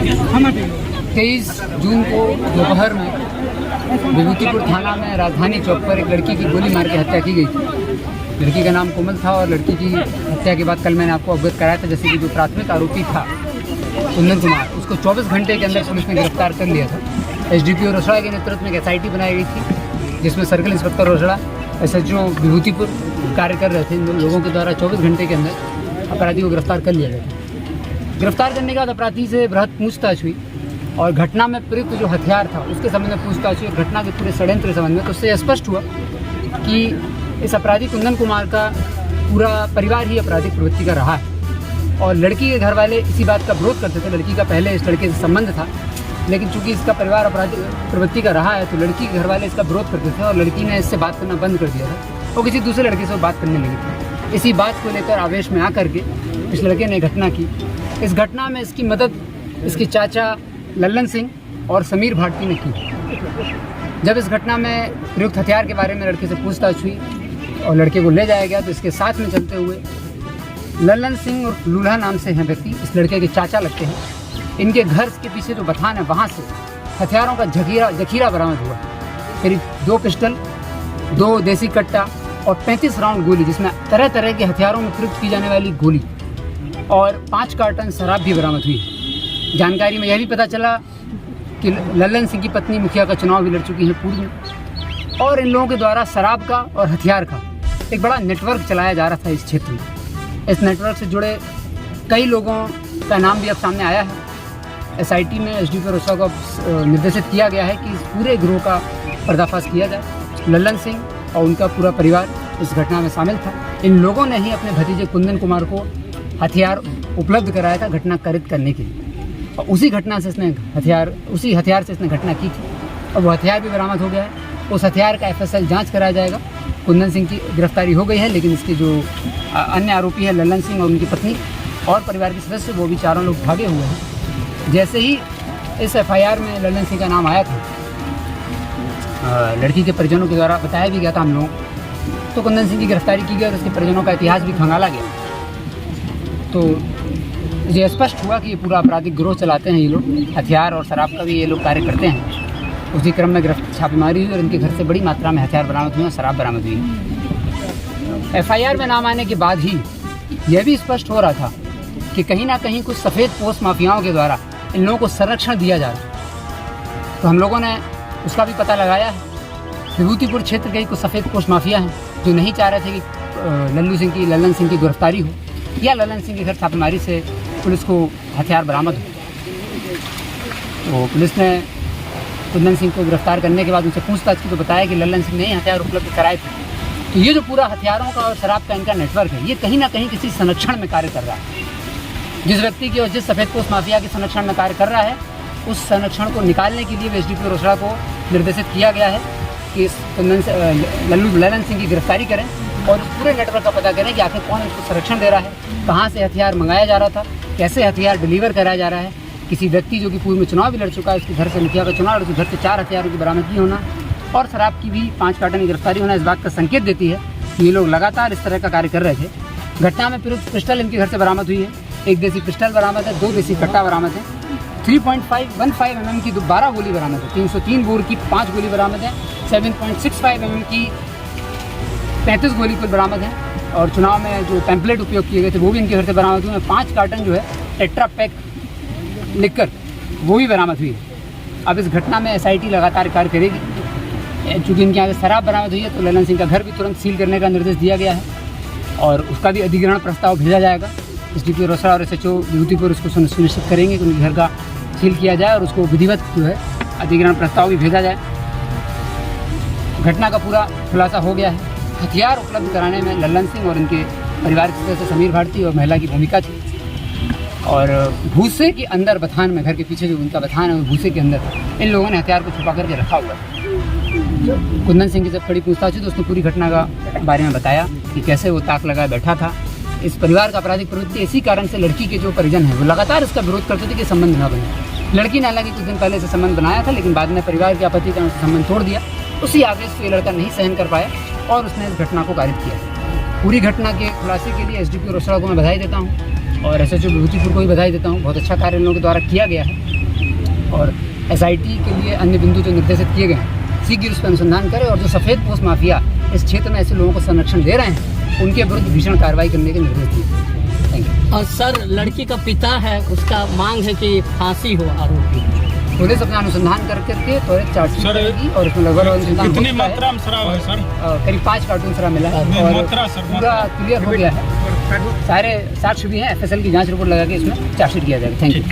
23 जून को दोपहर में विभूतिपुर थाना में राजधानी चौक पर एक लड़की की गोली मार के हत्या की गई थी। लड़की का नाम कोमल था और लड़की की हत्या के बाद कल मैंने आपको अवगत कराया था, जैसे कि जो प्राथमिक आरोपी था कुंदन कुमार, उसको 24 घंटे के अंदर पुलिस ने गिरफ्तार कर लिया था। एसडीपीओ रोसड़ा के नेतृत्व में एक एसआईटी बनाई गई थी, जिसमें circle inspector Rosera, SHO Vibhutipur कार्य कर रहे थे। इन लोगों के द्वारा 24 घंटे के अंदर अपराधी को गिरफ्तार कर लिया गया। गिरफ्तार करने के बाद अपराधी से बृहद पूछताछ हुई और घटना में प्रयुक्त जो हथियार था उसके संबंध में पूछताछ हुई। घटना के पूरे षड्यंत्र के संबंध में तो उससे स्पष्ट हुआ कि इस अपराधी कुंदन कुमार का पूरा परिवार ही आपराधिक प्रवृत्ति का रहा है और लड़की के घर वाले इसी बात का विरोध करते थे। लड़की का पहले इस लड़के से संबंध था, लेकिन चूंकि इसका परिवार अपराधिक प्रवृत्ति का रहा है तो लड़की के घर वाले इसका विरोध करते थे और लड़की ने इससे बात करना बंद कर दिया था और किसी दूसरे लड़के से बात करने लगी थी। इसी बात को लेकर आवेश में आकर के इस लड़के ने घटना की। इस घटना में इसकी मदद इसके चाचा लल्लन सिंह और समीर भाटी ने की। जब इस घटना में प्रयुक्त हथियार के बारे में लड़के से पूछताछ हुई और लड़के को ले जाया गया तो इसके साथ में चलते हुए लल्लन सिंह और लूल्हा नाम से हैं व्यक्ति, इस लड़के के चाचा लगते हैं। इनके घर के पीछे जो बथान है वहाँ से हथियारों का जखीरा बरामद हुआ। करीब 2 पिस्टल, 2 देसी कट्टा और 35 राउंड गोली, जिसमें तरह तरह के हथियारों में प्रयुक्त की जाने वाली गोली और 5 कार्टन शराब भी बरामद हुई। जानकारी में यह भी पता चला कि लल्लन सिंह की पत्नी मुखिया का चुनाव भी लड़ चुकी है पूर्व में और इन लोगों के द्वारा शराब का और हथियार का एक बड़ा नेटवर्क चलाया जा रहा था इस क्षेत्र में। इस नेटवर्क से जुड़े कई लोगों का नाम भी अब सामने आया है। एसआईटी में एसडीपीओ रोसड़ा को निर्देशित किया गया है कि इस पूरे गिरोह का पर्दाफाश किया जाए। लल्लन सिंह और उनका पूरा परिवार इस घटना में शामिल था। इन लोगों ने ही अपने भतीजे कुंदन कुमार को हथियार उपलब्ध कराया था घटना कारित करने के लिए और उसी हथियार से इसने घटना की थी और वो हथियार भी बरामद हो गया है। उस हथियार का एफएसएल जांच कराया जाएगा। कुंदन सिंह की गिरफ्तारी हो गई है, लेकिन इसके जो अन्य आरोपी है लल्लन सिंह और उनकी पत्नी और परिवार के सदस्य, वो भी चारों लोग भागे हुए हैं। जैसे ही इस एफआईआर में लल्लन सिंह का नाम आया था, लड़की के परिजनों के द्वारा बताया भी गया था हम लोग, तो कुंदन सिंह की गिरफ्तारी की गई और उसके परिजनों का इतिहास भी खंगाला गया। तो ये स्पष्ट हुआ कि ये पूरा आपराधिक गिरोह चलाते हैं ये लोग, हथियार और शराब का भी ये लोग कार्य करते हैं। उसी क्रम में छापेमारी हुई और इनके घर से बड़ी मात्रा में हथियार बरामद हुए और शराब बरामद हुई। एफआईआर में नाम आने के बाद ही यह भी स्पष्ट हो रहा था कि कहीं ना कहीं कुछ सफ़ेद पोस्ट माफियाओं के द्वारा इन लोगों को संरक्षण दिया जा रहा है। तो हम लोगों ने उसका भी पता लगाया है। विभूतिपुर क्षेत्र के कुछ सफ़ेद पोस्ट माफिया हैं जो नहीं चाह रहे थे कि लल्लन सिंह की गिरफ्तारी हो या लल्लन सिंह के घर छापेमारी से पुलिस को हथियार बरामद हो। तो पुलिस ने कुंदन सिंह को गिरफ्तार करने के बाद उनसे पूछताछ की तो बताया कि लल्लन सिंह ने ही हथियार उपलब्ध कराए थे। तो ये जो पूरा हथियारों का और शराब का इनका नेटवर्क है, ये कहीं ना कहीं किसी संरक्षण में कार्य कर रहा है। जिस व्यक्ति की और जिस सफ़ेद पोस्ट माफिया के संरक्षण में कार्य कर रहा है, उस संरक्षण को निकालने के लिए एसडीपीओ रोसड़ा को निर्देशित किया गया है कि लल्लन सिंह की गिरफ्तारी करें और इस पूरे नेटवर्क का पता करें कि आखिर कौन इसको संरक्षण दे रहा है, कहाँ से हथियार मंगाया जा रहा था, कैसे हथियार डिलीवर कराया जा रहा है। किसी व्यक्ति जो कि पूर्व में चुनाव भी लड़ चुका है, उसके घर से मुखिया का चुनाव और उसके घर से 4 हथियारों की बरामदगी होना और शराब की भी 5 कार्टन की गिरफ्तारी होना इस बात का संकेत देती है कि ये लोग लगातार इस तरह का कार्य कर रहे थे। घटना में प्रयुक्त पिस्टल इनके घर से बरामद हुई है। 1 देसी पिस्टल बरामद है, 2 देसी कट्टा बरामद है, 3.15 mm की 12 गोली बरामद है, 303 बोर की 5 गोली बरामद है, 7.65 mm की 35 गोली कुल बरामद है और चुनाव में जो पैम्पलेट उपयोग किए गए थे वो भी इनके घर से बरामद हुए हैं। 5 कार्टन जो है टेट्रा पैक लिखकर वो भी बरामद हुई है। अब इस घटना में एसआईटी लगातार कार्य करेगी। चूँकि इनके यहाँ से शराब बरामद हुई है तो लल्लन सिंह का घर भी तुरंत सील करने का निर्देश दिया गया है और उसका भी अधिग्रहण प्रस्ताव भेजा जाएगा। एसडीपीओ रोसड़ा और एसएचओ विभूतिपुर उसको सुनिश्चित करेंगे कि उनके घर का सील किया जाए और उसको विधिवत जो है अधिग्रहण प्रस्ताव भी भेजा जाए। घटना का पूरा खुलासा हो गया है। हथियार उपलब्ध कराने में लल्लन सिंह और इनके परिवार के सदस्य समीर भारती और महिला की भूमिका थी और भूसे के अंदर बथान में, घर के पीछे जो उनका बथान है, भूसे के अंदर इन लोगों ने हथियार को छुपा करके रखा हुआ है। कुंदन सिंह की जब कड़ी पूछताछ हुई तो उसने पूरी घटना का बारे में बताया कि कैसे वो ताक लगाए बैठा था। इस परिवार का आपराधिक प्रवृत्ति इसी कारण से लड़की के जो परिजन हैं वो लगातार इसका विरोध करते थे कि संबंध न बने। लड़की ने हालांकि कुछ दिन पहले से संबंध बनाया था, लेकिन बाद में परिवार की आपत्ति के अनुसार संबंध तोड़ दिया। उसी आवेश से ये लड़का नहीं सहन कर पाया और उसने इस घटना को कारित किया। पूरी घटना के खुलासे के लिए एसडीपीओ रोसड़ा को मैं बधाई देता हूँ और एसएचओ विभूतिपुर को भी बधाई देता हूँ। बहुत अच्छा कार्य इन लोगों के द्वारा किया गया है और SIT के लिए अन्य बिंदु जो निर्देशित किए गए हैं शीघ्र उस पर अनुसंधान करें और जो सफ़ेद पोस्ट माफिया इस क्षेत्र में ऐसे लोगों को संरक्षण दे रहे हैं उनके विरुद्ध भीषण कार्रवाई करने के निर्देश दिए। Thank you. और सर, लड़की का पिता है, उसका मांग है कि फांसी हो आरोपी। पुलिस अपना अनुसंधान करके त्वरित चार्जशीट करेगी और उसमें लगभग अनुसंधान कितनी मात्रा में शराब है सर? करीब 5 कार्टून शराब मिला है और मात्रा सर, पूरा क्लियर हो गया है। सारे साक्ष्य भी हैं, FSL की जांच रिपोर्ट लगा के इसमें चार्जशीट किया जाएगा। Thank you.